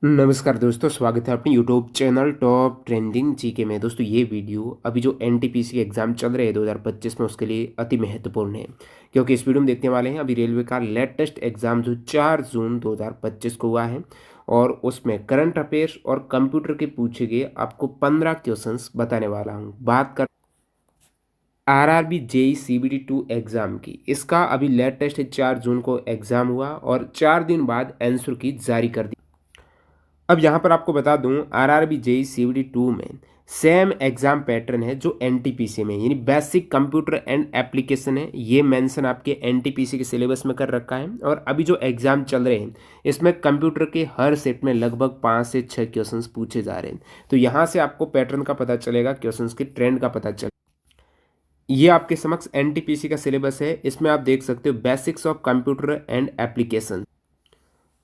नमस्कार दोस्तों, स्वागत है अपने YouTube channel top trending GK में। दोस्तों ये वीडियो अभी जो एनटीपीसी के एग्ज़ाम चल रहे हैं 2025 में, उसके लिए अति महत्वपूर्ण है, क्योंकि इस वीडियो में देखने वाले हैं अभी रेलवे का लेटेस्ट एग्ज़ाम जो 4 जून 2025 को हुआ है, और उसमें करंट अफेयर्स और कंप्यूटर के पूछे गए आपको 15 क्वेश्चंस बताने वाला हूँ। बात कर आरआरबी जेई सीबीटी 2 एग्ज़ाम की, इसका अभी लेटेस्ट 4 जून को एग्ज़ाम हुआ और 4 दिन बाद आंसर की जारी कर दी। अब यहाँ पर आपको बता दूं, आरआरबी जेई सीवीडी 2 में सेम एग्जाम पैटर्न है जो एनटीपीसी में, यानी बेसिक कंप्यूटर एंड एप्लीकेशन है। ये मेंशन आपके एनटीपीसी के सिलेबस में कर रखा है। और अभी जो एग्जाम चल रहे हैं इसमें कंप्यूटर के हर सेट में लगभग 5 से 6 क्वेश्चंस पूछे जा रहे हैं। तो यहाँ से आपको पैटर्न का पता चलेगा, क्वेश्चंस के ट्रेंड का पता चलेगा। ये आपके समक्ष एनटीपीसी का सिलेबस है। इसमें आप देख सकते हो basics of computer and application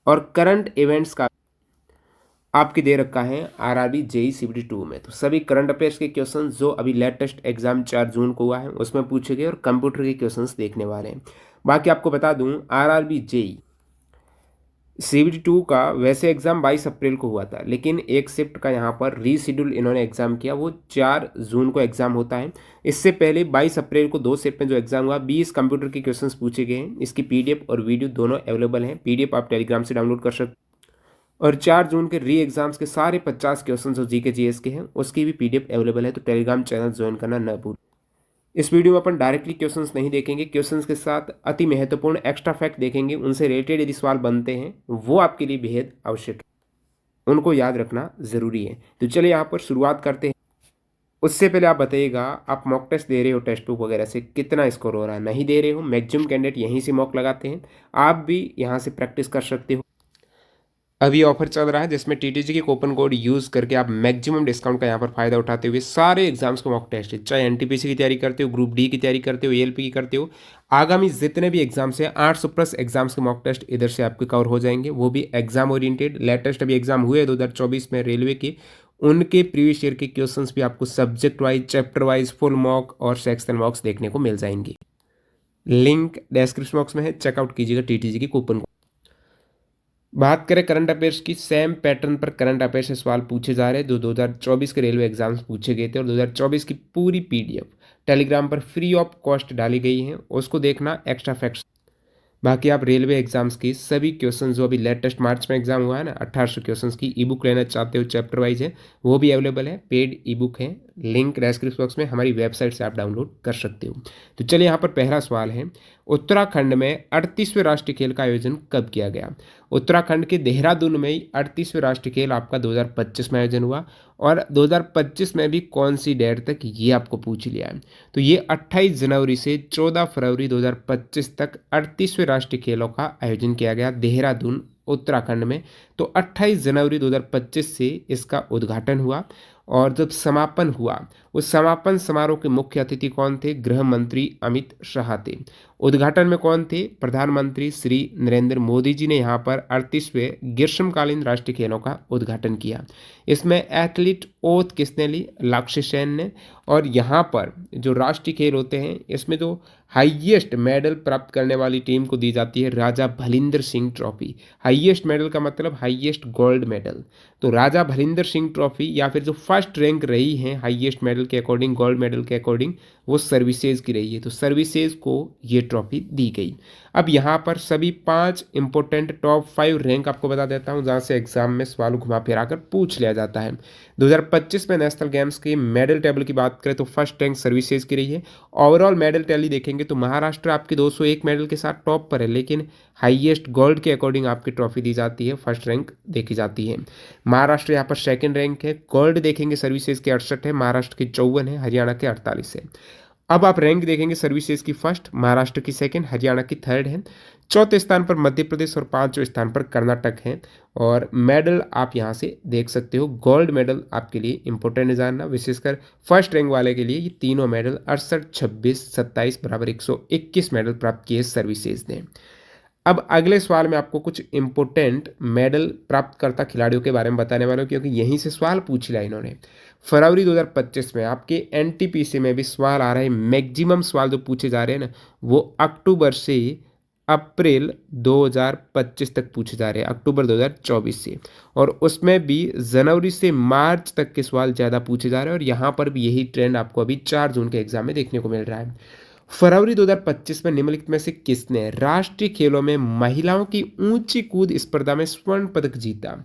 और करंट इवेंट्स का आपके दे रखा है आरआरबी जेई सीबीटी 2 में। तो सभी करंट अफेयर्स के क्वेश्चन जो अभी लेटेस्ट एग्जाम 4 जून को हुआ है उसमें पूछे गए और कंप्यूटर के क्वेश्चंस देखने वाले हैं। बाकी आपको बता दूं, आरआरबी जेई सीबीटी 2 का वैसे एग्जाम 22 अप्रैल को हुआ था, लेकिन एक शिफ्ट का यहाँ पर रीशेड्यूल इन्होंने एग्जाम किया, वो 4 जून को एग्जाम होता है। इससे पहले 22 अप्रैल को 2 शिफ्ट में जो एग्जाम हुआ 20 कंप्यूटर के क्वेश्चंस पूछे गए हैं। इसकी पीडीएफ और वीडियो दोनों अवेलेबल हैं। पीडीएफ आप टेलीग्राम से डाउनलोड कर सकते, और 4 जून के री एग्जाम्स के सारे 50 क्वेश्चन जो जीके जीएस के हैं उसकी भी पीडीएफ अवेलेबल है। तो टेलीग्राम चैनल ज्वाइन करना न भूल। इस वीडियो में अपन डायरेक्टली क्वेश्चंस नहीं देखेंगे, क्वेश्चंस के साथ अति महत्वपूर्ण एक्स्ट्रा फैक्ट देखेंगे। उनसे रिलेटेड यदि सवाल बनते हैं वो आपके लिए बेहद आवश्यक है, उनको याद रखना जरूरी है। तो चलिए यहाँ पर शुरुआत करते हैं। उससे पहले आप बताइएगा, आप मॉक टेस्ट दे रहे हो टेक्स्ट बुक वगैरह से, कितना स्कोर हो रहा है? नहीं दे रहे हो? मैक्सिमम कैंडिडेट यहीं से मॉक लगाते हैं, आप भी यहाँ से प्रैक्टिस कर सकते हो। अभी ऑफर चल रहा है जिसमें टीटीजी के कूपन कोड यूज़ करके आप मैक्सिमम डिस्काउंट का यहाँ पर फायदा उठाते हुए सारे एग्जाम्स को मॉक टेस्ट, चाहे एनटीपीसी की तैयारी करते हो, ग्रुप डी की तैयारी करते हो, एएलपी की करते हो, आगामी जितने भी एग्जाम्स हैं 800 प्लस एग्जाम्स के मॉक टेस्ट इधर से आपके कवर हो जाएंगे, वो भी एग्जाम ओरिएंटेड। लेटेस्ट अभी एग्जाम हुए 2024 में रेलवे के, उनके प्रीवियस ईयर के क्वेश्चंस भी आपको subject wise, chapter wise, full mock और सेक्शन मॉक्स देखने को मिल जाएंगे। लिंक डिस्क्रिप्शन बॉक्स में है, चेकआउट कीजिएगा टीटीजी की कूपन। बात करें करंट अफेयर्स की, सेम पैटर्न पर करंट अफेयर्स से सवाल पूछे जा रहे हैं जो 2024 के रेलवे एग्जाम्स पूछे गए थे, और 2024 की पूरी पीडीएफ टेलीग्राम पर फ्री ऑफ कॉस्ट डाली गई है, उसको देखना एक्स्ट्रा फैक्ट्स। बाकी आप रेलवे एग्जाम्स की सभी क्वेश्चन जो अभी लेटेस्ट मार्च में एग्जाम हुआ है ना, 1800 क्वेश्चन की ई बुक लेना चाहते हो, चैप्टर वाइज है, वो भी अवेलेबल है, पेड ई बुक है। लिंक डिस्क्रिप्शन बॉक्स में हमारी वेबसाइट से आप डाउनलोड कर सकते हो। तो चलिए यहाँ पर पहला सवाल है, उत्तराखंड में 38वें राष्ट्रीय खेल का आयोजन कब किया गया? उत्तराखंड के देहरादून में 38वें राष्ट्रीय खेल आपका 2025 में आयोजन हुआ, और 2025 में भी कौन सी डेट तक, ये आपको पूछ लिया है। तो ये 28 जनवरी से 14 फरवरी 2025 तक 38वें राष्ट्रीय खेलों का आयोजन किया गया देहरादून उत्तराखंड में। तो 28 जनवरी 2025 से इसका उद्घाटन हुआ, और जब समापन हुआ उस समापन समारोह के मुख्य अतिथि कौन थे? गृह मंत्री अमित शाह थे। उद्घाटन में कौन थे? प्रधानमंत्री श्री नरेंद्र मोदी जी ने यहाँ पर 38वें ग्रीष्मकालीन राष्ट्रीय खेलों का उद्घाटन किया। इसमें एथलीट ओथ किसने ली? लक्ष्य सेन ने। और यहाँ पर जो राष्ट्रीय खेल होते हैं इसमें जो हाईएस्ट मेडल प्राप्त करने वाली टीम को दी जाती है राजा Bhalinder Singh trophy. Highest medal का मतलब हाईएस्ट गोल्ड मेडल। तो राजा भलिंदर सिंह ट्रॉफी, या फिर जो फर्स्ट रैंक रही है हाईएस्ट मेडल के अकॉर्डिंग, गोल्ड मेडल के अकॉर्डिंग, वो सर्विसेज की रही है। तो सर्विसेज को ये ट्रॉफी दी गई। अब यहाँ पर सभी 5 इंपॉर्टेंट टॉप 5 रैंक आपको बता देता हूँ जहाँ से एग्जाम में सवाल घुमा फिरा कर पूछ लिया जाता है। 2025 में नेशनल गेम्स की मेडल टेबल की बात करें तो फर्स्ट रैंक सर्विसेज की रही है। ओवरऑल मेडल टैली देखेंगे तो महाराष्ट्र आपके 201 मेडल के साथ टॉप पर है, लेकिन हाईएस्ट गोल्ड के अकॉर्डिंग आपकी ट्रॉफी दी जाती है, फर्स्ट रैंक देखी जाती है। महाराष्ट्र यहाँ पर सेकंड रैंक है। गोल्ड देखेंगे सर्विसेज के 68 है, महाराष्ट्र की 54 है, हरियाणा के 48 है। अब आप रैंक देखेंगे सर्विसेज की फर्स्ट, महाराष्ट्र की सेकंड, हरियाणा की थर्ड है, चौथे स्थान पर मध्य प्रदेश और पांचवें स्थान पर कर्नाटक है। और मेडल आप यहाँ से देख सकते हो, गोल्ड मेडल आपके लिए इंपॉर्टेंट है जानना, विशेषकर फर्स्ट रैंक वाले के लिए ये तीनों मेडल 68, 26, 27 बराबर 121 मेडल प्राप्त किए सर्विसेज ने। अब अगले सवाल में आपको कुछ इंपॉर्टेंट मेडल प्राप्त करता खिलाड़ियों के बारे में बताने वाला हूँ, क्योंकि यहीं से सवाल पूछ लिया इन्होंने। फरवरी 2025 में आपके एनटीपीसी में भी सवाल आ रहे हैं। मैक्सिमम सवाल जो पूछे जा रहे हैं ना, वो अक्टूबर से अप्रैल 2025 तक पूछे जा रहे हैं, अक्टूबर 2024 से। और उसमें भी जनवरी से मार्च तक के सवाल ज़्यादा पूछे जा रहे हैं, और यहाँ पर भी यही ट्रेंड आपको अभी 4 जून के एग्जाम में देखने को मिल रहा है। फरवरी 2025 में निम्नलिखित में से किसने राष्ट्रीय खेलों में महिलाओं की ऊंची कूद स्पर्धा में स्वर्ण पदक जीता?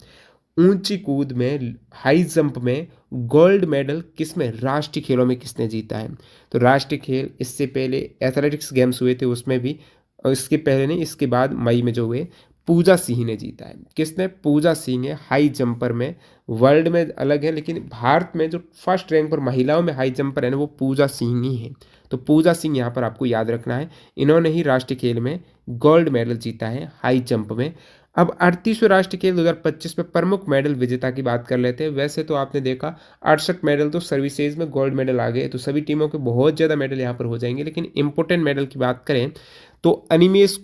ऊंची कूद में, हाई जंप में गोल्ड मेडल किसमें, राष्ट्रीय खेलों में किसने जीता है? तो राष्ट्रीय खेल इससे पहले एथलेटिक्स गेम्स हुए थे, उसमें भी, और इसके पहले नहीं, इसके बाद मई में जो हुए, पूजा सिंह ने जीता है। किसने? पूजा सिंह है, हाई जंपर में। वर्ल्ड में अलग है, लेकिन भारत में जो फर्स्ट रैंक पर महिलाओं में हाई जंपर है ना, वो पूजा सिंह ही है। तो पूजा सिंह यहाँ पर आपको याद रखना है, इन्होंने ही राष्ट्रीय खेल में गोल्ड मेडल जीता है हाई जंप में। अब 38वें राष्ट्रीय खेल 2025 में प्रमुख मेडल विजेता की बात कर लेते हैं। वैसे तो आपने देखा 68 मेडल तो सर्विसेज में गोल्ड मेडल आ गए, तो सभी टीमों के बहुत ज़्यादा मेडल यहाँ पर हो जाएंगे। लेकिन इंपॉर्टेंट मेडल की बात करें तो अनिमेश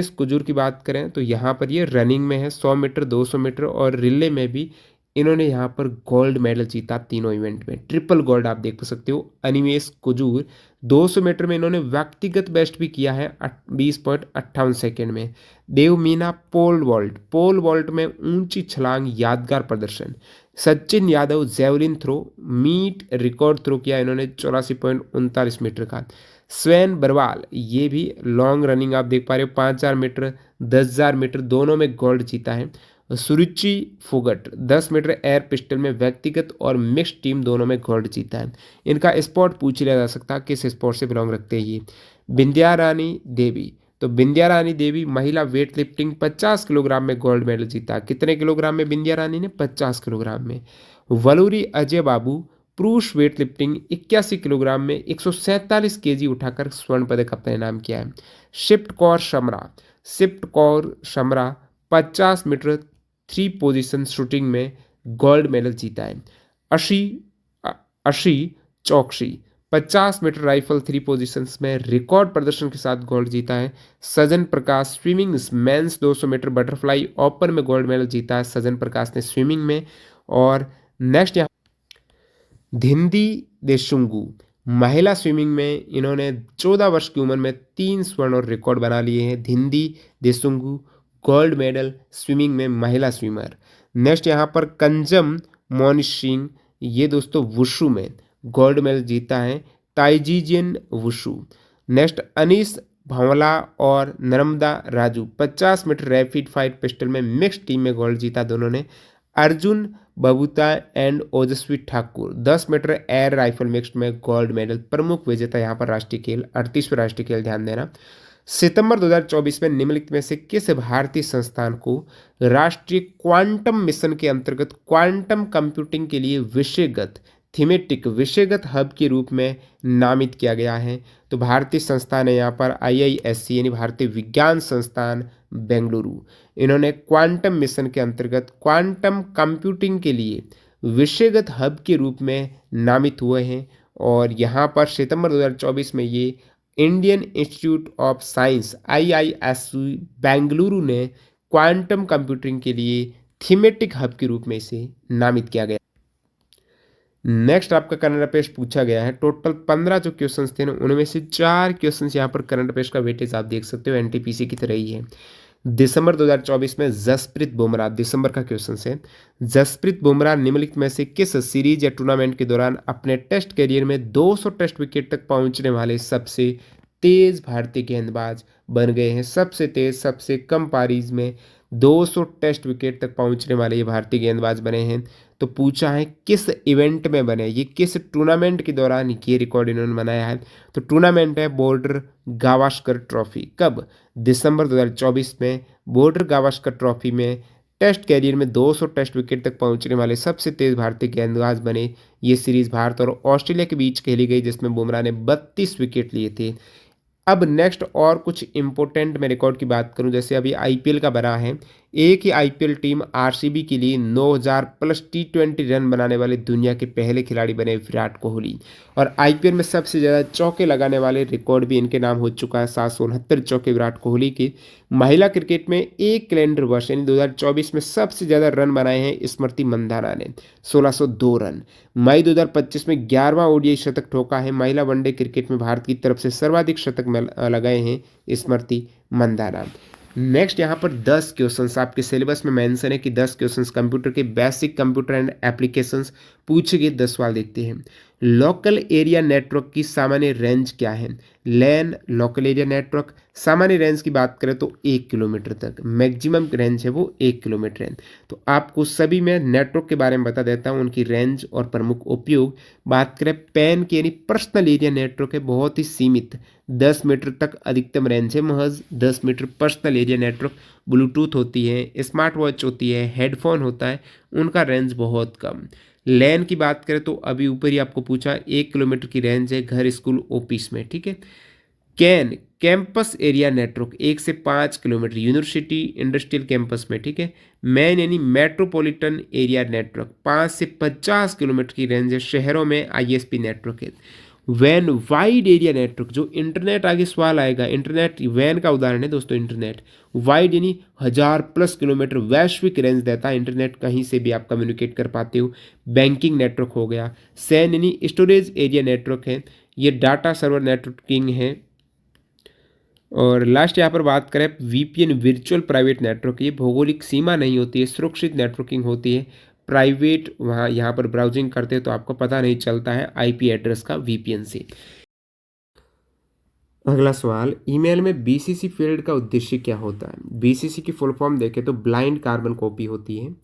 कुजूर की बात करें तो यहाँ पर ये रनिंग में है, 100 मीटर, 200 मीटर और रिले में भी इन्होंने यहाँ पर गोल्ड मेडल जीता, तीनों इवेंट में ट्रिपल गोल्ड आप देख सकते हो। अनिमेश कुजूर 200 मीटर में इन्होंने व्यक्तिगत बेस्ट भी किया है 20.58 सेकेंड में। देवमीना पोल वॉल्ट में ऊंची छलांग यादगार प्रदर्शन। Sachin Yadav javelin throw meet record throw किया इन्होंने 84.39 मीटर का। स्वयं बरवाल ये भी लॉन्ग रनिंग आप देख पा रहे हो, 5,000 मीटर 10,000 मीटर दोनों में गोल्ड जीता है। सुरुचि फोगट 10 मीटर एयर पिस्टल में व्यक्तिगत और मिक्स्ड टीम दोनों में गोल्ड जीता है। इनका स्पोर्ट पूछ लिया जा सकता है, किस स्पोर्ट से बिलोंग रखते हैं ये। बिंदिया रानी देवी, तो बिंदिया रानी देवी महिला वेट लिफ्टिंग 50 किलोग्राम में गोल्ड मेडल जीता। कितने किलोग्राम में बिंदिया रानी ने? 50 किलोग्राम में। वलूरी अजय बाबू पुरुष वेट लिफ्टिंग 81 किलोग्राम में 147 केजी उठाकर स्वर्ण पदक अपने नाम किया है। Sift Kaur Samra 50 metre 3 position shooting में गोल्ड मेडल जीता है। Ashi Ashi Chouksey 50 metre rifle 3 positions में रिकॉर्ड प्रदर्शन के साथ गोल्ड जीता है। Sajan Prakash swimming men's 200 metre butterfly open में गोल्ड मेडल जीता है सजन प्रकाश ने स्विमिंग में। और नेक्स्ट यहाँ धिंदी देशुंगू महिला स्विमिंग में इन्होंने 14 वर्ष की उम्र में 3 स्वर्ण और रिकॉर्ड बना लिए हैं। धिंदी देशुंगू गोल्ड मेडल स्विमिंग में महिला स्विमर। नेक्स्ट यहाँ पर कंजम मोनिश सिंह, ये दोस्तों वुशु में गोल्ड मेडल जीता है, taijijian wushu. Next Anish Bhanwala और Narmada Raju 50 metre rapid fight pistol में मिक्स टीम में गोल्ड जीता दोनों ने। Arjun Babuta and Ojaswi Thakur 10 metre air rifle mixed में गोल्ड मेडल प्रमुख विजेता यहाँ पर राष्ट्रीय खेल 38वें राष्ट्रीय खेल ध्यान देना। सितंबर 2024 में निम्नलिखित में से किस भारतीय संस्थान को राष्ट्रीय क्वांटम मिशन के अंतर्गत क्वांटम कंप्यूटिंग के लिए विषयगत हब के रूप में नामित किया गया है? तो भारतीय संस्थान है यहाँ पर IISc यानी भारतीय विज्ञान संस्थान बेंगलुरु। इन्होंने क्वांटम मिशन के अंतर्गत क्वांटम कंप्यूटिंग के लिए विषयगत हब के रूप में नामित हुए हैं। और यहाँ पर सितंबर 2024 में ये Indian institute of science IISc Bengaluru ने क्वांटम कंप्यूटिंग के लिए थीमेटिक हब के रूप में इसे नामित किया गया। नेक्स्ट आपका करंट अफेयर्स पूछा गया है। टोटल 15 जो क्वेश्चंस थे ना, उनमें से 4 क्वेश्चंस यहाँ पर करंट अफेयर्स का वेटेज आप देख सकते हो NTPC की तरह ही है। दिसंबर 2024 में जसप्रीत बुमराह, दिसंबर का क्वेश्चन है, जसप्रीत बुमराह निम्नलिखित में से किस सीरीज या टूर्नामेंट के दौरान अपने टेस्ट करियर में 200 टेस्ट विकेट तक पहुंचने वाले सबसे तेज भारतीय गेंदबाज बन गए हैं? सबसे तेज, सबसे कम पारीज में 200 टेस्ट विकेट तक पहुंचने वाले ये भारतीय गेंदबाज बने हैं। तो पूछा है किस इवेंट में बने, ये किस टूर्नामेंट के दौरान ये रिकॉर्ड इन्होंने बनाया है? तो टूर्नामेंट है बॉर्डर गावस्कर ट्रॉफी। कब? दिसंबर 2024 में बॉर्डर गावस्कर ट्रॉफी में टेस्ट कैरियर में 200 टेस्ट विकेट तक पहुंचने वाले सबसे तेज भारतीय गेंदबाज बने। ये सीरीज भारत और ऑस्ट्रेलिया के बीच खेली गई, जिसमें बुमराह ने 32 विकेट लिए थे। अब नेक्स्ट और कुछ इंपॉर्टेंट मैं रिकॉर्ड की बात करूं, जैसे अभी IPL का बना है, एक ही आईपीएल टीम आरसीबी के लिए 9000 प्लस टी20 रन बनाने वाले दुनिया के पहले खिलाड़ी बने विराट कोहली। और आईपीएल में सबसे ज़्यादा चौके लगाने वाले रिकॉर्ड भी इनके नाम हो चुका है, 769 चौके विराट कोहली के। महिला क्रिकेट में एक कैलेंडर वर्ष यानी 2024 में सबसे ज़्यादा रन बनाए हैं स्मृति मंधाना ने, 1602 रन। मई 2025 में 11वां ओडीआई शतक ठोका है। महिला वनडे क्रिकेट में भारत की तरफ से सर्वाधिक शतक लगाए हैं स्मृति मंधाना। नेक्स्ट यहाँ पर 10 क्वेश्चंस आपके सिलेबस में मेंशन है कि 10 क्वेश्चंस कंप्यूटर के बेसिक कंप्यूटर एंड एप्लीकेशंस पूछे गए 10 सवाल देखते हैं। लोकल एरिया नेटवर्क की सामान्य रेंज क्या है? लैन लोकल एरिया नेटवर्क सामान्य रेंज की बात करें तो 1 किलोमीटर तक, मैक्सिमम रेंज है वो 1 किलोमीटर है। तो आपको सभी में नेटवर्क के बारे में बता देता हूँ, उनकी रेंज और प्रमुख उपयोग। बात करें पैन की यानी पर्सनल एरिया नेटवर्क है, बहुत ही सीमित, 10 मीटर तक अधिकतम रेंज है, महज 10 metre personal area network. Bluetooth होती है, स्मार्ट वॉच होती है, हेडफोन होता है, उनका रेंज बहुत कम। लैन की बात करें तो अभी ऊपर ही आपको पूछा 1 किलोमीटर की रेंज है घर, स्कूल, ऑफिस में, ठीक है। कैन कैंपस एरिया नेटवर्क 1 से 5 किलोमीटर यूनिवर्सिटी इंडस्ट्रियल कैंपस में, ठीक है। मैन यानी मेट्रोपॉलिटन एरिया नेटवर्क 5 से 50 किलोमीटर की रेंज है, शहरों में आईएसपी नेटवर्क है। वैन वाइड एरिया नेटवर्क, जो इंटरनेट आगे सवाल आएगा, इंटरनेट वैन का उदाहरण है दोस्तों। इंटरनेट वाइड यानी 1000+ किलोमीटर वैश्विक रेंज देता है इंटरनेट, कहीं से भी आप कम्युनिकेट कर पाते हो। बैंकिंग नेटवर्क हो गया। सैन यानी स्टोरेज एरिया नेटवर्क है, ये डाटा सर्वर नेटवर्किंग है। और लास्ट यहाँ पर बात करें वीपीएन वर्चुअल प्राइवेट नेटवर्क, ये भौगोलिक सीमा नहीं होती है, सुरक्षित नेटवर्किंग होती है। प्राइवेट वहाँ यहाँ पर ब्राउजिंग करते हैं तो आपको पता नहीं चलता है आईपी एड्रेस का वीपीएन से। अगला सवाल, ईमेल में बीसीसी फील्ड का उद्देश्य क्या होता है? बीसीसी की फुल फॉर्म देखें तो ब्लाइंड कार्बन कॉपी होती है।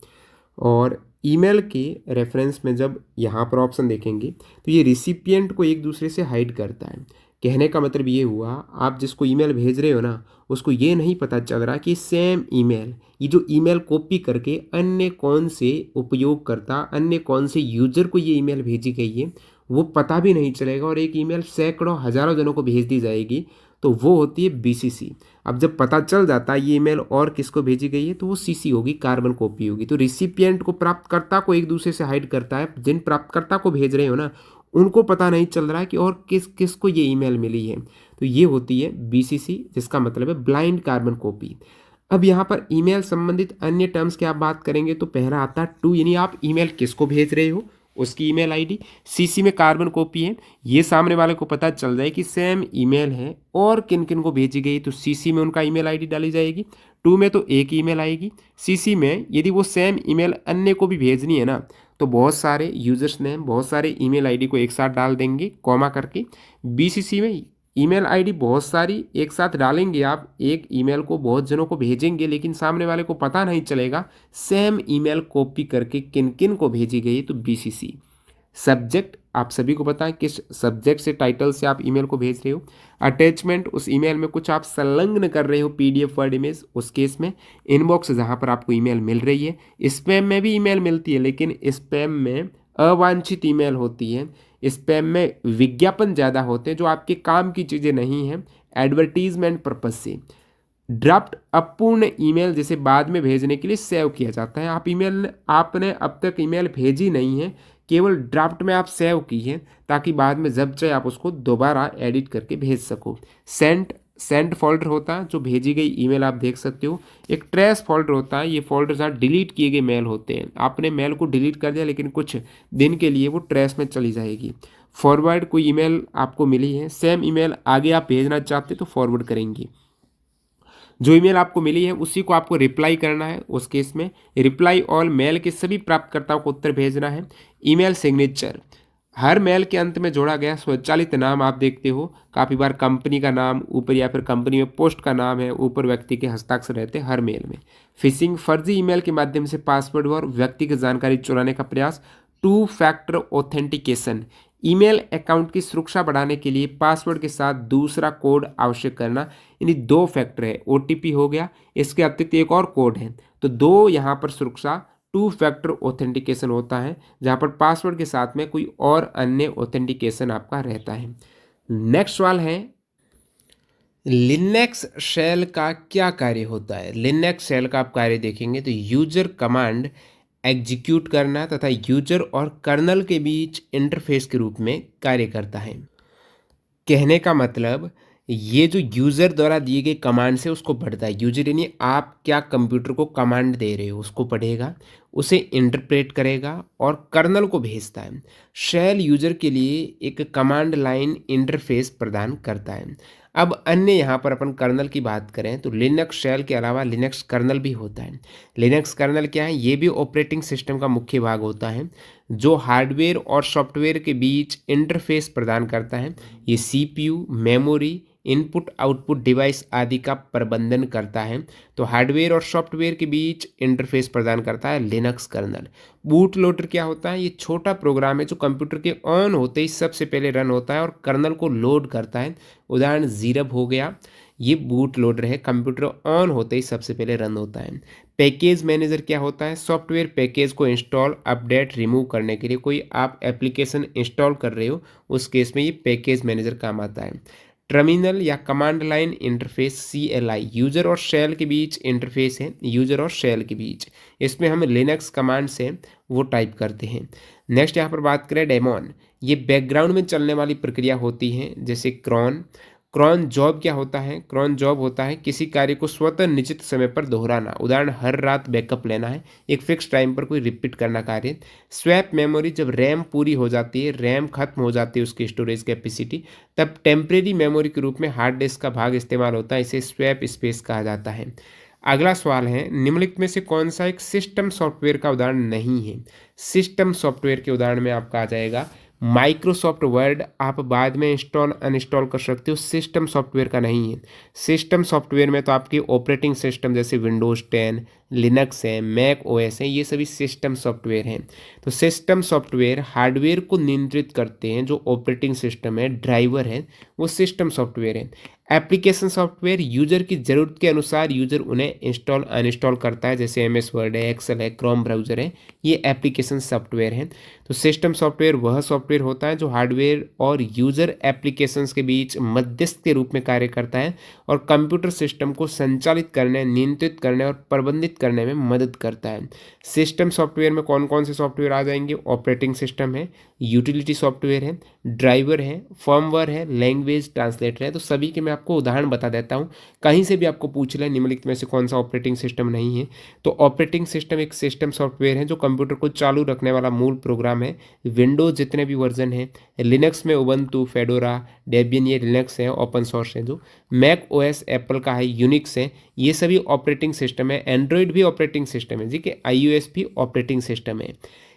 और ईमेल के रेफरेंस में जब यहाँ पर ऑप्शन देखेंगे तो ये रिसिपिएंट को एक दूसरे से हाइड करता है। कहने का मतलब ये हुआ, आप जिसको ईमेल भेज रहे हो ना, उसको ये नहीं पता चल रहा कि सेम ईमेल, ये जो ईमेल कॉपी करके अन्य कौन से उपयोगकर्ता, अन्य कौन से यूजर को ये ईमेल भेजी गई है वो पता भी नहीं चलेगा। और एक ईमेल सैकड़ों हजारों जनों को भेज दी जाएगी, तो वो होती है बीसीसी। अब जब पता चल जाता है ये ईमेल और किसको भेजी गई है तो वो सीसी होगी, कार्बन कॉपी होगी। तो रिसिपिएंट को, प्राप्तकर्ता को एक दूसरे से हाइड करता है। जिन प्राप्तकर्ता को भेज रहे हो ना, उनको पता नहीं चल रहा है कि और किस किस को ये ईमेल मिली है। तो ये होती है बीसीसी, जिसका मतलब है ब्लाइंड कार्बन कॉपी। अब यहाँ पर ईमेल संबंधित अन्य टर्म्स की आप बात करेंगे तो पहला आता है टू, यानी आप ईमेल किसको भेज रहे हो उसकी ईमेल आईडी। सीसी में कार्बन कॉपी है, ये सामने वाले को पता चल जाए कि सेम ईमेल है और किन किन को भेजी गई, तो सीसी में उनका ईमेल आईडी डाली जाएगी। टू में तो एक ईमेल आएगी। सीसी में यदि वो सेम ईमेल अन्य को भी भेजनी है ना, तो बहुत सारे यूजर्स ने बहुत सारे ईमेल आईडी को एक साथ डाल देंगे कॉमा करके। बीसीसी में ईमेल आईडी बहुत सारी एक साथ डालेंगे, आप एक ईमेल को बहुत जनों को भेजेंगे, लेकिन सामने वाले को पता नहीं चलेगा सेम ईमेल कॉपी करके किन किन को भेजी गई, तो बीसीसी। सब्जेक्ट, आप सभी को पता है किस सब्जेक्ट से, टाइटल से आप ईमेल को भेज रहे हो। अटैचमेंट, उस ईमेल में कुछ आप संलग्न कर रहे हो, पीडीएफ वर्ड इमेज, उस केस में। इनबॉक्स, जहाँ पर आपको ईमेल मिल रही है। स्पैम में भी ईमेल मिलती है, लेकिन स्पैम में अवांछित ईमेल होती है। स्पैम में विज्ञापन ज़्यादा होते हैं जो आपके काम की चीज़ें नहीं हैं, एडवर्टीजमेंट पर्पज से। ड्राफ्ट, अपूर्ण ईमेल जिसे बाद में भेजने के लिए सेव किया जाता है। आपने अब तक ईमेल भेजी नहीं है, केवल ड्राफ्ट में आप सेव की है, ताकि बाद में जब चाहे आप उसको दोबारा एडिट करके भेज सको। सेंट फोल्डर होता है, जो भेजी गई ईमेल आप देख सकते हो। एक ट्रेस फोल्डर होता है, ये फोल्डर जहाँ डिलीट किए गए मेल होते हैं, आपने मेल को डिलीट कर दिया लेकिन कुछ दिन के लिए वो ट्रेस में चली जाएगी। फॉरवर्ड, कोई ईमेल आपको मिली है, सेम ईमेल आगे आप भेजना चाहते तो फॉरवर्ड करेंगे। जो ईमेल आपको मिली है उसी को आपको रिप्लाई करना है, उस केस में रिप्लाई ऑल, मेल के सभी प्राप्तकर्ताओं को उत्तर भेजना है। ईमेल सिग्नेचर, हर मेल के अंत में जोड़ा गया स्वचालित नाम आप देखते हो, काफ़ी बार कंपनी का नाम ऊपर या फिर कंपनी में पोस्ट का नाम है ऊपर, व्यक्ति के हस्ताक्षर रहते हैं हर मेल में। फिशिंग, फर्जी ईमेल के माध्यम से पासवर्ड और व्यक्तिगत जानकारी चुराने का प्रयास। Two factor authentication, email account की सुरक्षा बढ़ाने के लिए पासवर्ड के साथ दूसरा कोड आवश्यक करना, यानी 2 फैक्टर है, ओटीपी हो गया, इसके अतिरिक्त एक और कोड है, तो 2 यहाँ पर सुरक्षा, 2 फैक्टर ऑथेंटिकेशन होता है, जहाँ पर पासवर्ड के साथ में कोई और अन्य ऑथेंटिकेशन आपका रहता है। नेक्स्ट सवाल है लिनक्स शेल का क्या कार्य होता है? लिनक्स शेल का आप कार्य देखेंगे तो यूजर कमांड एग्जीक्यूट करना तथा यूजर और कर्नल के बीच इंटरफेस के रूप में कार्य करता है। कहने का मतलब ये जो यूज़र द्वारा दिए गए कमांड से उसको पढ़ता है। यूजर यानी आप क्या कंप्यूटर को कमांड दे रहे हो उसको पढ़ेगा, उसे इंटरप्रेट करेगा और कर्नल को भेजता है। शेल यूजर के लिए एक कमांड लाइन इंटरफेस प्रदान करता है। अब अन्य यहाँ पर अपन कर्नल की बात करें तो लिनक्स शेल के अलावा लिनक्स कर्नल भी होता है। लिनक्स कर्नल क्या है? ये भी ऑपरेटिंग सिस्टम का मुख्य भाग होता है जो हार्डवेयर और सॉफ्टवेयर के बीच इंटरफेस प्रदान करता है। ये CPU, memory, input output device आदि का प्रबंधन करता है। तो हार्डवेयर और सॉफ्टवेयर के बीच इंटरफेस प्रदान करता है लिनक्स कर्नल। बूट लोडर क्या होता है? ये छोटा प्रोग्राम है जो कंप्यूटर के ऑन होते ही सबसे पहले रन होता है और कर्नल को लोड करता है। उदाहरण ज़ीरब हो गया, ये बूट लोडर है, कंप्यूटर ऑन होते ही सबसे पहले रन होता है। पैकेज मैनेजर क्या होता है? सॉफ्टवेयर पैकेज को इंस्टॉल, अपडेट, रिमूव करने के लिए कोई आप एप्लीकेशन इंस्टॉल कर रहे हो उस केस में ये पैकेज मैनेजर काम आता है। टर्मिनल या command line interface CLI user और शेल के बीच इंटरफेस है, यूजर और शेल के बीच। इसमें हम लिनक्स कमांड से वो टाइप करते हैं। नेक्स्ट यहाँ पर बात करें डेमॉन, ये बैकग्राउंड में चलने वाली प्रक्रिया होती है जैसे क्रॉन। क्रॉन जॉब क्या होता है? क्रॉन जॉब होता है किसी कार्य को स्वतः निश्चित समय पर दोहराना। उदाहरण हर रात बैकअप लेना है, एक फिक्स टाइम पर कोई रिपीट करना कार्य। स्वैप मेमोरी, जब रैम पूरी हो जाती है, रैम खत्म हो जाती है उसकी स्टोरेज कैपेसिटी, तब टेम्परेरी मेमोरी के रूप में हार्ड डिस्क का भाग इस्तेमाल होता है, इसे स्वैप स्पेस कहा जाता है। अगला सवाल है, निम्नलिखित में से कौन सा एक सिस्टम सॉफ्टवेयर का उदाहरण नहीं है? सिस्टम सॉफ्टवेयर के उदाहरण में आपका आ जाएगा माइक्रोसॉफ्ट वर्ड, आप बाद में इंस्टॉल अनइंस्टॉल कर सकते हो, सिस्टम सॉफ्टवेयर का नहीं है। सिस्टम सॉफ्टवेयर में तो आपकी ऑपरेटिंग सिस्टम जैसे विंडोज़ 10, लिनक्स है, मैक ओएस है, ये सभी सिस्टम सॉफ्टवेयर हैं। तो सिस्टम सॉफ्टवेयर हार्डवेयर को नियंत्रित करते हैं, जो ऑपरेटिंग सिस्टम है, ड्राइवर है, वो सिस्टम सॉफ्टवेयर है। एप्लीकेशन सॉफ्टवेयर यूजर की ज़रूरत के अनुसार यूजर उन्हें इंस्टॉल अनइंस्टॉल करता है, जैसे MS वर्ड है, एक्सेल है, क्रोम ब्राउज़र है, ये एप्लीकेशन सॉफ्टवेयर है। तो सिस्टम सॉफ्टवेयर वह सॉफ्टवेयर होता है जो हार्डवेयर और यूजर एप्लीकेशंस के बीच मध्यस्थ के रूप में कार्य करता है और कंप्यूटर सिस्टम को संचालित करने, नियंत्रित करने और प्रबंधित करने में मदद करता है। सिस्टम सॉफ्टवेयर में कौन कौन से सॉफ्टवेयर आ जाएंगे? ऑपरेटिंग सिस्टम है, यूटिलिटी सॉफ्टवेयर है, ड्राइवर है, फर्मवेयर है, लैंग्वेज ट्रांसलेटर है। तो सभी के मैं आपको उदाहरण बता देता हूँ, कहीं से भी आपको पूछ लें निम्नलिखित में से कौन सा ऑपरेटिंग सिस्टम नहीं है। तो ऑपरेटिंग सिस्टम एक सिस्टम सॉफ्टवेयर है जो कंप्यूटर को चालू रखने वाला मूल प्रोग्राम है। विंडोज़ जितने भी वर्जन है, लिनक्स में उबंटू, फेडोरा, डेबियन, ये लिनक्स है, ओपन सोर्स है। जो मैक ओएस एप्पल का है, यूनिक्स है, ये सभी ऑपरेटिंग सिस्टम है। एंड्रॉयड भी ऑपरेटिंग सिस्टम है जी, कि iOS भी ऑपरेटिंग सिस्टम है।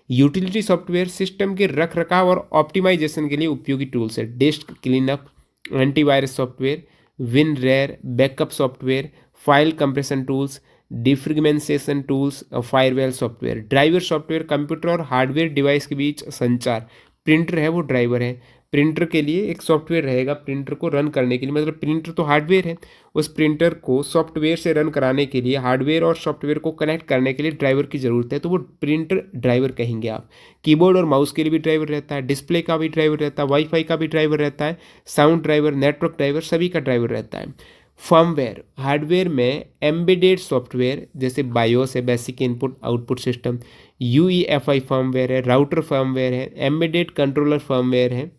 यूटिलिटी सॉफ्टवेयर सिस्टम के रख रखाव और ऑप्टिमाइजेशन के लिए उपयोगी टूल्स है। Disk cleanup, antivirus software, WinRAR, backup software, file compression tools, defragmentation tools, firewall software. Driver software computer और हार्डवेयर डिवाइस के बीच संचार। प्रिंटर है वो ड्राइवर है। प्रिंटर के लिए एक सॉफ्टवेयर रहेगा प्रिंटर को रन करने के लिए, मतलब प्रिंटर तो हार्डवेयर है, उस प्रिंटर को सॉफ्टवेयर से रन कराने के लिए, हार्डवेयर और सॉफ्टवेयर को कनेक्ट करने के लिए ड्राइवर की ज़रूरत है, तो वो प्रिंटर ड्राइवर कहेंगे आप। कीबोर्ड और माउस के लिए भी ड्राइवर रहता है, डिस्प्ले का भी ड्राइवर रहता है, वाईफाई का भी ड्राइवर रहता है, साउंड ड्राइवर, नेटवर्क ड्राइवर, सभी का ड्राइवर रहता है। फर्मवेयर, हार्डवेयर में एम्बेडेड सॉफ्टवेयर जैसे बायोस है, basic input output system, UEFI firmware है, राउटर फर्मवेयर है, एम्बेडेड कंट्रोलर फर्मवेयर है।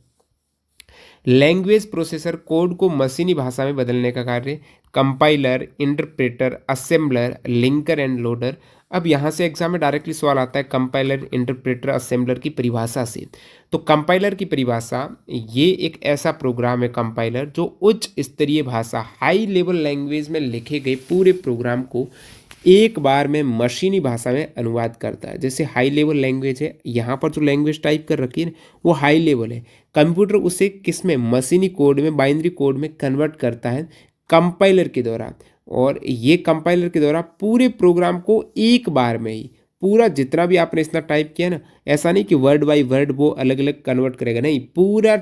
लैंग्वेज प्रोसेसर, कोड को मशीनी भाषा में बदलने का कार्य। Compiler, interpreter, assembler, linker end loader. अब यहाँ से एग्जाम में डायरेक्टली सवाल आता है कंपाइलर, इंटरप्रेटर, असेंबलर की परिभाषा से। तो कंपाइलर की परिभाषा, ये एक ऐसा प्रोग्राम है कंपाइलर जो उच्च स्तरीय भाषा, हाई लेवल लैंग्वेज में लिखे गए पूरे प्रोग्राम को एक बार में मशीनी भाषा में अनुवाद करता है। जैसे हाई लेवल लैंग्वेज है, यहाँ पर जो लैंग्वेज टाइप कर रखी है वो हाई लेवल है, कंप्यूटर उसे किस में, मशीनी कोड में, बाइनरी कोड में कन्वर्ट करता है कंपाइलर के द्वारा। और ये कंपाइलर के द्वारा पूरे प्रोग्राम को एक बार में ही, पूरा जितना भी आपने इतना टाइप किया ना, ऐसा नहीं कि वर्ड बाय वर्ड वो अलग अलग कन्वर्ट करेगा, नहीं, पूरा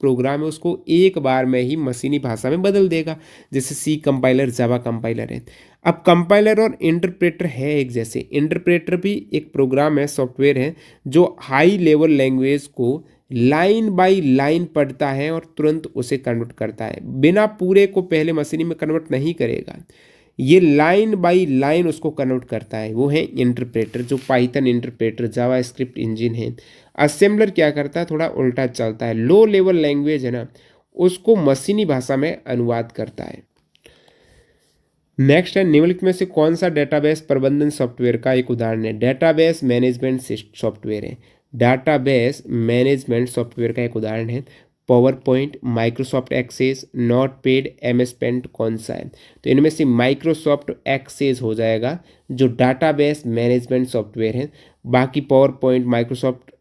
प्रोग्राम है उसको एक बार में ही मशीनी भाषा में बदल देगा। जैसे सी कंपाइलर, जावा कंपाइलर है। अब कंपाइलर और इंटरप्रेटर है एक जैसे। इंटरप्रेटर भी एक प्रोग्राम है, सॉफ्टवेयर है जो हाई लेवल लैंग्वेज को लाइन बाय लाइन पढ़ता है और तुरंत उसे कन्वर्ट करता है, बिना पूरे को पहले मशीनी में कन्वर्ट नहीं करेगा, ये लाइन बाय लाइन उसको कन्वर्ट करता है। वो है इंटरप्रेटर, जो पाइथन इंटरप्रेटर जावास्क्रिप्ट इंजन है। असेंबलर क्या करता है, थोड़ा उल्टा चलता है, लो लेवल लैंग्वेज है ना, उसको मशीनी भाषा में अनुवाद करता है। नेक्स्ट है, निम्नलिखित में से कौन सा डेटाबेस प्रबंधन सॉफ्टवेयर का एक उदाहरण है। डेटाबेस मैनेजमेंट सॉफ्टवेयर है। डाटाबेस मैनेजमेंट सॉफ्टवेयर का एक उदाहरण है power point, Microsoft Access, Notepad, MS Paint, कौन सा है। तो इनमें से माइक्रोसॉफ्ट एक्सेस हो जाएगा जो डाटाबेस मैनेजमेंट सॉफ्टवेयर है। बाकी पावर पॉइंट, माइक्रोसॉफ्ट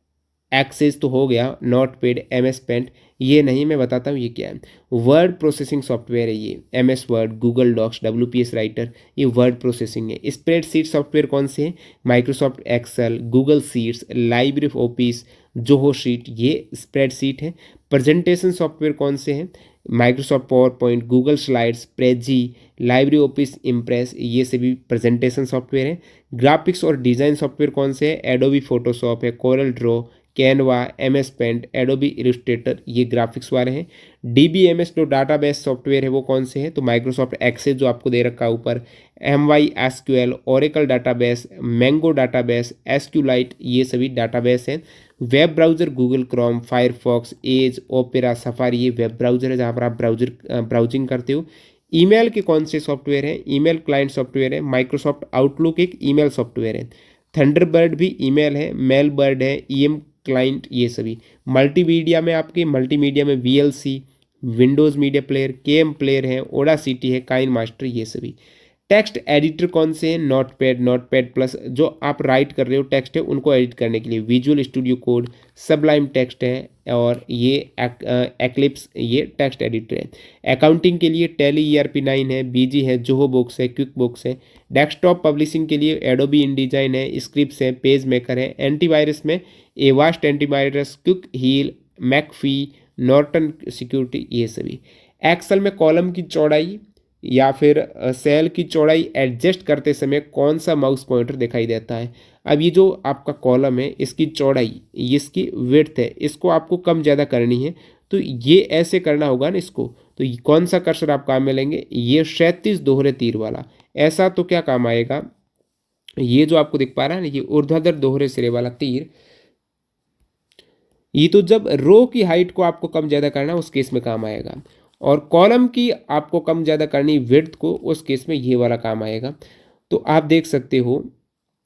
एक्सेस तो हो गया, नोटपैड, एमएस पेंट ये नहीं। मैं बताता हूँ ये क्या है। वर्ड प्रोसेसिंग सॉफ्टवेयर है ये, MS Word, Google Docs, WPS Writer, ये वर्ड प्रोसेसिंग है। स्प्रेडशीट सॉफ्टवेयर कौन से है, Microsoft Excel, Google Sheets, LibreOffice, Zoho Sheet, ये स्प्रेडशीट है। प्रेजेंटेशन सॉफ्टवेयर कौन से हैं, Microsoft PowerPoint, Google Slides, Prezi, LibreOffice Impress, ये सभी प्रेजेंटेशन सॉफ्टवेयर है। ग्राफिक्स और डिज़ाइन सॉफ्टवेयर कौन से हैं, एडोबी फोटोशॉप है, Corel Draw, Canva, MS Paint, Adobe Illustrator, ये ग्राफिक्स वाले हैं। डीबीएमएस जो डाटाबेस सॉफ्टवेयर है वो कौन से हैं, तो माइक्रोसॉफ्ट एक्सेस जो आपको दे रखा है ऊपर, MySQL, Oracle database, mango database, SQLite, ये सभी डाटाबेस हैं। Web browser Google Chrome, Firefox, Edge, Opera, Safari, ये वेब ब्राउज़र है जहाँ पर आप ब्राउजिंग करते हो। ईमेल के कौन से सॉफ्टवेयर हैं, ईमेल क्लाइंट सॉफ्टवेयर है, माइक्रोसॉफ्ट आउटलुक एक ईमेल सॉफ्टवेयर है। थंडरबर्ड भी ईमेल है, मेलबर्ड है, ईएम क्लाइंट, ये सभी। मल्टीमीडिया में आपके मल्टीमीडिया में VLC, Windows media player, KM player है, ओडासिटी है, काइन मास्टर, ये सभी। टेक्स्ट एडिटर कौन से हैं, नोटपैड, नोटपैड प्लस, जो आप राइट कर रहे हो टेक्स्ट है उनको एडिट करने के लिए, visual studio code, Sublime text है, और ये एक्लिप्स, ये टेक्स्ट एडिटर है। अकाउंटिंग के लिए टैली ERP9 है, बीजी है, जोहो बुक्स है, क्विक बुक्स है। डेस्कटॉप पब्लिशिंग के लिए एडोबी इंडिजाइन है, स्क्रिप्ट्स है, पेज मेकर है। एंटीवायरस में Avast antivirus, Quick Heal, McAfee, Norton security, ये सभी। एक्सेल में कॉलम की चौड़ाई या फिर सेल की चौड़ाई एडजस्ट करते समय कौन सा माउस पॉइंटर दिखाई देता है। अब ये जो आपका कॉलम है इसकी चौड़ाई, इसकी विड्थ है, इसको आपको कम ज़्यादा करनी है, तो ये ऐसे करना होगा ना इसको। तो कौन सा कर्सर आप काम में लेंगे, ये 37 दोहरे तीर वाला। ऐसा तो क्या काम आएगा, ये जो आपको दिख पा रहा है ना, ये ऊर्ध्वाधर दोहरे सिरे वाला तीर, ये तो जब रो की हाइट को आपको कम ज़्यादा करना है उस केस में काम आएगा, और कॉलम की आपको कम ज़्यादा करनी विड्थ को, उस केस में ये वाला काम आएगा। तो आप देख सकते हो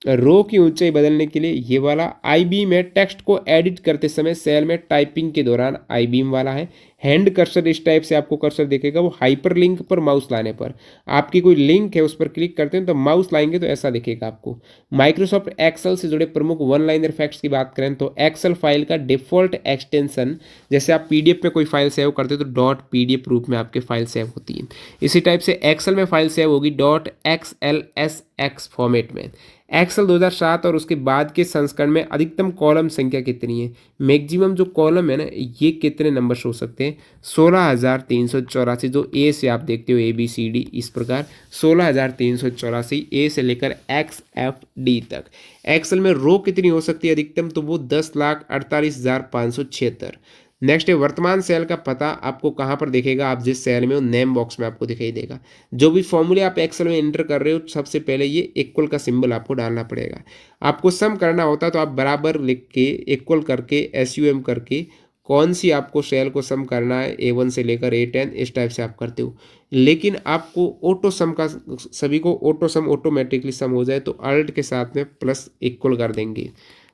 रो की ऊंचाई बदलने के लिए ये वाला, आई बीम है, टेक्स्ट को एडिट करते समय सेल में टाइपिंग के दौरान आई बीम वाला है। हैंड कर्सर, इस टाइप से आपको कर्सर दिखेगा, वो हाइपर लिंक पर माउस लाने पर, आपकी कोई लिंक है उस पर क्लिक करते हैं तो माउस लाएंगे तो ऐसा दिखेगा आपको। माइक्रोसॉफ्ट एक्सेल से जुड़े प्रमुख वन लाइनर फैक्ट्स की बात करें तो एक्सेल फाइल का डिफॉल्ट एक्सटेंशन, जैसे आप PDF में कोई फाइल सेव करते हो तो .pdf रूप में आपके फाइल सेव होती है, इसी टाइप से एक्सेल में फाइल सेव होगी .xlsx फॉर्मेट में। एक्सेल 2007 और उसके बाद के संस्करण में अधिकतम कॉलम संख्या कितनी है, मैक्सिमम जो कॉलम है ना, ये कितने नंबर हो सकते हैं, 16,384, जो ए से आप देखते हो ABCD इस प्रकार 16,384 ए से लेकर XFD तक। एक्सेल में रो कितनी हो सकती है अधिकतम, तो वो 10,48,576। नेक्स्ट है, वर्तमान सेल का पता आपको कहाँ पर दिखेगा, आप जिस सेल में हो नेम बॉक्स में आपको दिखाई देगा। जो भी फॉर्मूले आप एक्सेल में एंटर कर रहे हो सबसे पहले ये इक्वल का सिंबल आपको डालना पड़ेगा। आपको सम करना होता तो आप बराबर लिख के इक्वल करके SUM करके कौन सी आपको सेल को सम करना है, A1 से लेकर A10, इस टाइप से आप करते हो। लेकिन आपको ऑटो सम का, सभी को ऑटो सम ऑटोमेटिकली सम हो जाए तो अल्ट के साथ में प्लस इक्वल कर देंगे।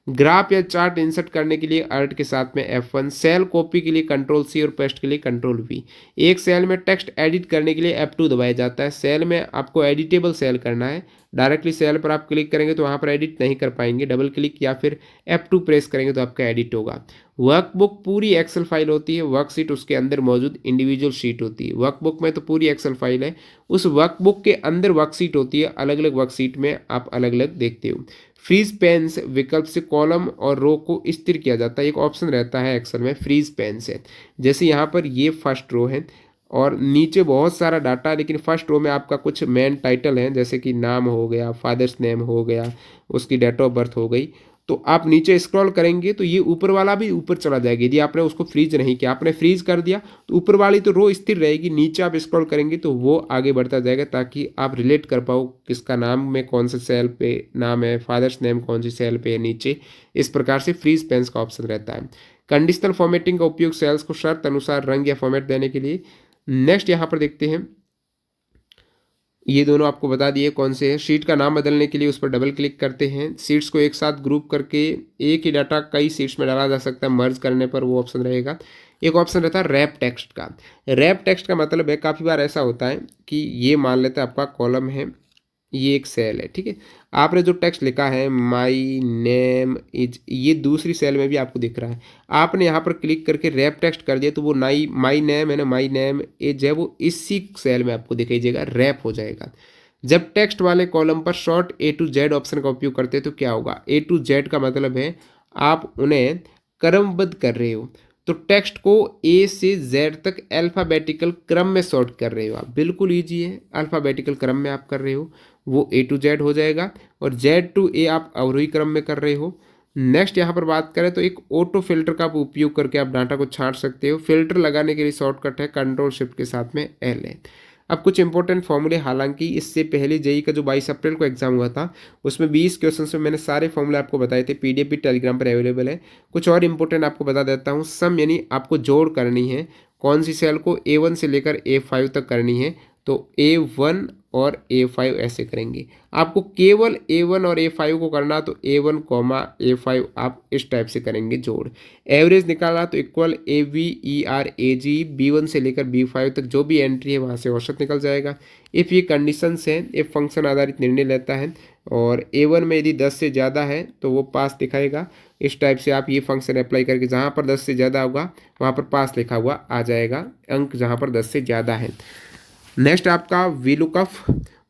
ग्राफ या चार्ट इंसर्ट करने के लिए अल्ट के साथ में F1, सेल कॉपी के लिए Ctrl+C और पेस्ट के लिए Ctrl+V। एक सेल में टेक्स्ट एडिट करने के लिए F2 दबाया जाता है। सेल में आपको एडिटेबल सेल करना है, डायरेक्टली सेल पर आप क्लिक करेंगे तो वहाँ पर एडिट नहीं कर पाएंगे, डबल क्लिक या फिर F2 प्रेस करेंगे तो आपका एडिट होगा। वर्कबुक पूरी एक्सेल फाइल होती है, वर्कशीट उसके अंदर मौजूद इंडिविजुअल शीट होती है। वर्कबुक में तो पूरी एक्सेल फाइल है, उस वर्कबुक के अंदर वर्कशीट होती है, अलग अलग वर्कशीट में आप अलग अलग देखते हो। फ्रीज पेन्स विकल्प से कॉलम और रो को स्थिर किया जाता है, एक ऑप्शन रहता है एक्सेल में फ्रीज पेन से। जैसे यहाँ पर ये फर्स्ट रो है और नीचे बहुत सारा डाटा, लेकिन फर्स्ट रो में आपका कुछ मेन टाइटल है, जैसे कि नाम हो गया, फादर्स नेम हो गया, उसकी डेट ऑफ बर्थ हो गई, तो आप नीचे स्क्रॉल करेंगे तो ये ऊपर वाला भी ऊपर चला जाएगा। यदि आपने उसको फ्रीज नहीं किया, आपने फ्रीज कर दिया तो ऊपर वाली तो रो स्थिर रहेगी, नीचे आप स्क्रॉल करेंगे तो वो आगे बढ़ता जाएगा, ताकि आप रिलेट कर पाओ किसका नाम में कौन से सेल पे नाम है, फादर्स नेम कौन सी सेल पे है नीचे। इस प्रकार से फ्रीज पेंस का ऑप्शन रहता है। कंडीशनल फॉर्मेटिंग का उपयोग सेल्स को शर्त अनुसार रंग या फॉर्मेट देने के लिए। नेक्स्ट यहाँ पर देखते हैं, ये दोनों आपको बता दिए कौन से हैं। शीट का नाम बदलने के लिए उस पर डबल क्लिक करते हैं। शीट्स को एक साथ ग्रुप करके एक ही डाटा कई शीट्स में डाला जा सकता है, मर्ज करने पर वो ऑप्शन रहेगा। एक ऑप्शन रहता है रैप टेक्स्ट का। रैप टेक्स्ट का मतलब है, काफ़ी बार ऐसा होता है कि ये मान लेते हैं आपका कॉलम है, ये एक सेल है, ठीक है। आपने जो टेक्स्ट लिखा है माई नेम इज, ये दूसरी सेल में भी आपको दिख रहा है। आपने यहाँ पर क्लिक करके रैप टेक्स्ट कर दिया तो वो माई नेम है ना, माई नेम इज है, वो इसी सेल में आपको दिखाई देगा, रैप हो जाएगा। जब टेक्स्ट वाले कॉलम पर short A to Z option का उपयोग करते हैं तो क्या होगा। A to Z का मतलब है आप उन्हें क्रमबद्ध कर रहे हो, तो टेक्स्ट को A से Z तक अल्फ़ाबेटिकल क्रम में सॉर्ट कर रहे हो आप, बिल्कुल ईजी है, अल्फ़ाबेटिकल क्रम में आप कर रहे हो, वो A to Z हो जाएगा। और Z to A आप अवरोही क्रम में कर रहे हो। नेक्स्ट यहाँ पर बात करें तो एक ऑटो फिल्टर का उपयोग करके आप डाटा को छांट सकते हो। फिल्टर लगाने के लिए शॉर्टकट है कंट्रोल शिफ्ट के साथ में L है। अब कुछ इंपॉर्टेंट फॉर्मूले, हालांकि इससे पहले जेई का जो 22 अप्रैल को एग्जाम हुआ था उसमें 20 क्वेश्चन में मैंने सारे फॉर्मूले आपको बताए थे, पीडीएफ भी टेलीग्राम पर अवेलेबल है। कुछ और इंपॉर्टेंट आपको बता देता हूँ। सम यानी आपको जोड़ करनी है, कौन सी सेल को A1 से लेकर A5 तक करनी है, तो A1 और A5 ऐसे करेंगे। आपको केवल A1 और A5 को करना तो A1 कॉमा A5 आप इस टाइप से करेंगे जोड़। एवरेज निकालना तो इक्वल AVERAG B1 से लेकर B5 तक जो भी एंट्री है वहाँ से औसत निकल जाएगा। इफ़ ये कंडीशंस हैं, इफ फंक्शन आधारित निर्णय लेता है और A1 में यदि 10 से ज़्यादा है तो वो पास दिखाएगा। इस टाइप से आप ये फंक्शन अप्लाई करके जहाँ पर 10 से ज़्यादा होगा वहाँ पर पास लिखा हुआ आ जाएगा, अंक जहाँ पर 10 से ज़्यादा है। नेक्स्ट आपका वीलुकअप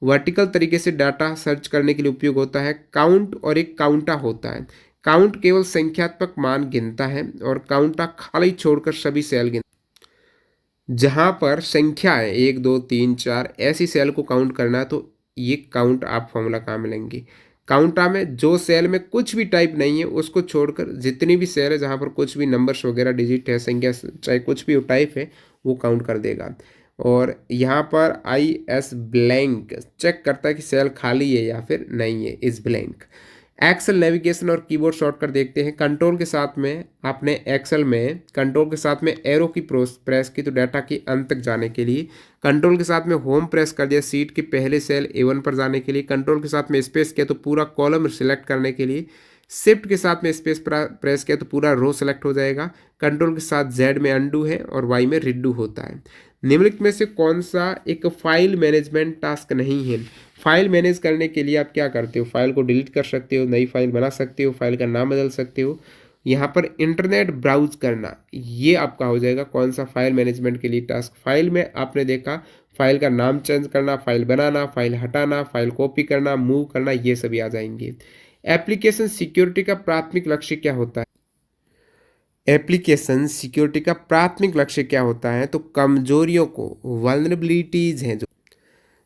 वर्टिकल तरीके से डाटा सर्च करने के लिए उपयोग होता है। काउंट और एक काउंटा होता है। काउंट केवल संख्यात्मक मान गिनता है और काउंटा खाली छोड़कर सभी सेल गिनता है। जहाँ पर संख्या है 1 2 3 4 ऐसी सेल को काउंट करना है तो ये काउंट आप फॉर्मूला काम में लेंगे। काउंटा में जो सेल में कुछ भी टाइप नहीं है उसको छोड़कर जितनी भी सेल है जहाँ पर कुछ भी नंबर्स वगैरह डिजिट है, संख्या चाहे कुछ भी टाइप है वो काउंट कर देगा। और यहाँ पर IS ब्लैंक चेक करता है कि सेल खाली है या फिर नहीं है, इस ब्लैंक। एक्सेल नेविगेशन और कीबोर्ड शॉर्टकट देखते हैं। कंट्रोल के साथ में आपने एक्सेल में कंट्रोल के साथ में एरो की प्रेस की तो डाटा के अंत तक जाने के लिए, कंट्रोल के साथ में होम प्रेस कर दिया सीट के पहले सेल A1 पर जाने के लिए, कंट्रोल के साथ में स्पेस किया तो पूरा कॉलम सिलेक्ट करने के लिए, शिफ्ट के साथ में स्पेस प्रेस किया तो पूरा रो सेलेक्ट हो जाएगा, कंट्रोल के साथ Z में अंडू है और Y में रिडू होता है। निम्नलिखित में से कौन सा एक फाइल मैनेजमेंट टास्क नहीं है। फाइल मैनेज करने के लिए आप क्या करते हो, फाइल को डिलीट कर सकते हो, नई फाइल बना सकते हो, फाइल का नाम बदल सकते हो। यहाँ पर इंटरनेट ब्राउज करना ये आपका हो जाएगा कौन सा फाइल मैनेजमेंट के लिए टास्क। फाइल में आपने देखा फाइल का नाम चेंज करना, फाइल बनाना, फाइल हटाना, फाइल कॉपी करना, मूव करना, ये सभी आ जाएंगे। एप्लीकेशन सिक्योरिटी का प्राथमिक लक्ष्य क्या होता है। एप्लीकेशन सिक्योरिटी का प्राथमिक लक्ष्य क्या होता है, तो कमजोरियों को, वल्नरेबिलिटीज हैं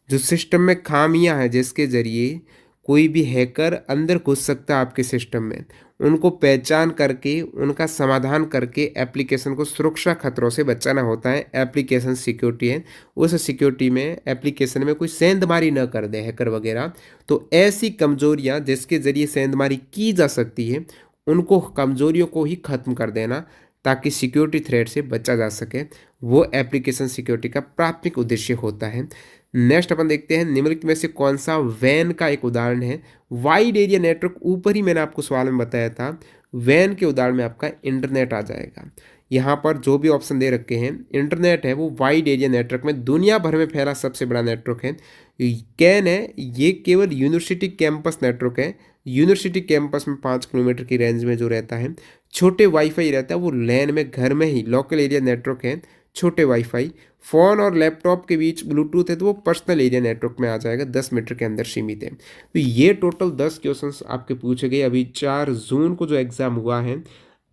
जो सिस्टम में खामियां हैं जिसके जरिए कोई भी हैकर अंदर घुस सकता है आपके सिस्टम में, उनको पहचान करके उनका समाधान करके एप्लीकेशन को सुरक्षा खतरों से बचाना होता है। एप्लीकेशन सिक्योरिटी है। उस सिक्योरिटी में एप्लीकेशन में कोई सेंधमारी न कर दे हैकर वगैरह, तो ऐसी कमजोरियां जिसके जरिए सेंधमारी की जा सकती है उनको, कमजोरियों को ही खत्म कर देना ताकि सिक्योरिटी थ्रेट से बचा जा सके, वो एप्लीकेशन सिक्योरिटी का प्राथमिक उद्देश्य होता है। नेक्स्ट अपन देखते हैं निम्नलिखित में से कौन सा वैन का एक उदाहरण है। वाइड एरिया नेटवर्क, ऊपर ही मैंने आपको सवाल में बताया था, वैन के उदाहरण में आपका इंटरनेट आ जाएगा। यहाँ पर जो भी ऑप्शन दे रखे हैं, इंटरनेट है वो वाइड एरिया नेटवर्क में दुनिया भर में फैला सबसे बड़ा नेटवर्क है। कैन है ये केवल यूनिवर्सिटी कैंपस नेटवर्क है। यूनिवर्सिटी कैंपस में 5 किलोमीटर की रेंज में जो रहता है। छोटे वाईफाई रहता है वो लैन में घर में ही लोकल एरिया नेटवर्क है, छोटे वाईफाई। फ़ोन और लैपटॉप के बीच ब्लूटूथ है तो वो पर्सनल एरिया नेटवर्क में आ जाएगा, 10 मीटर के अंदर सीमित है। तो ये टोटल 10 क्वेश्चंस आपके पूछे गए अभी 4 जून को जो एग्ज़ाम हुआ है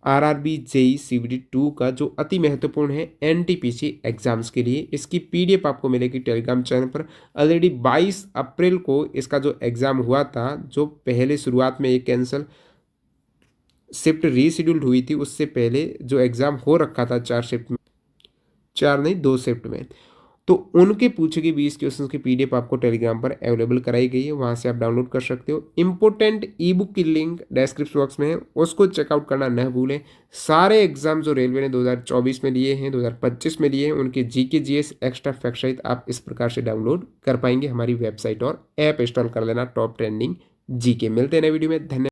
RRB JEE CVT 2 का, जो अति महत्वपूर्ण है NTPC एग्जाम्स के लिए। इसकी PDF आपको मिलेगी टेलीग्राम चैनल पर। ऑलरेडी 22 अप्रैल को इसका जो एग्ज़ाम हुआ था, जो पहले शुरुआत में ये कैंसिल शिफ्ट रीशेड्यूल्ड हुई थी उससे पहले जो एग्ज़ाम हो रखा था 4 शिफ्ट में, 4 नहीं 2 शिफ्ट में, तो उनके पूछे गए 20 क्वेश्चंस की पीडीएफ आपको टेलीग्राम पर अवेलेबल कराई गई है, वहाँ से आप डाउनलोड कर सकते हो। इंपॉर्टेंट ई बुक की लिंक डिस्क्रिप्शन बॉक्स में है, उसको चेकआउट करना न भूलें। सारे एग्जाम जो रेलवे ने 2024 में लिए हैं, 2025 में लिए हैं, उनके जीके जीएस एक्स्ट्रा फैक्ट सहित आप इस प्रकार से डाउनलोड कर पाएंगे हमारी वेबसाइट और ऐप इंस्टॉल कर लेना टॉप ट्रेंडिंग जीके। मिलते हैं नए वीडियो में, धन्यवाद।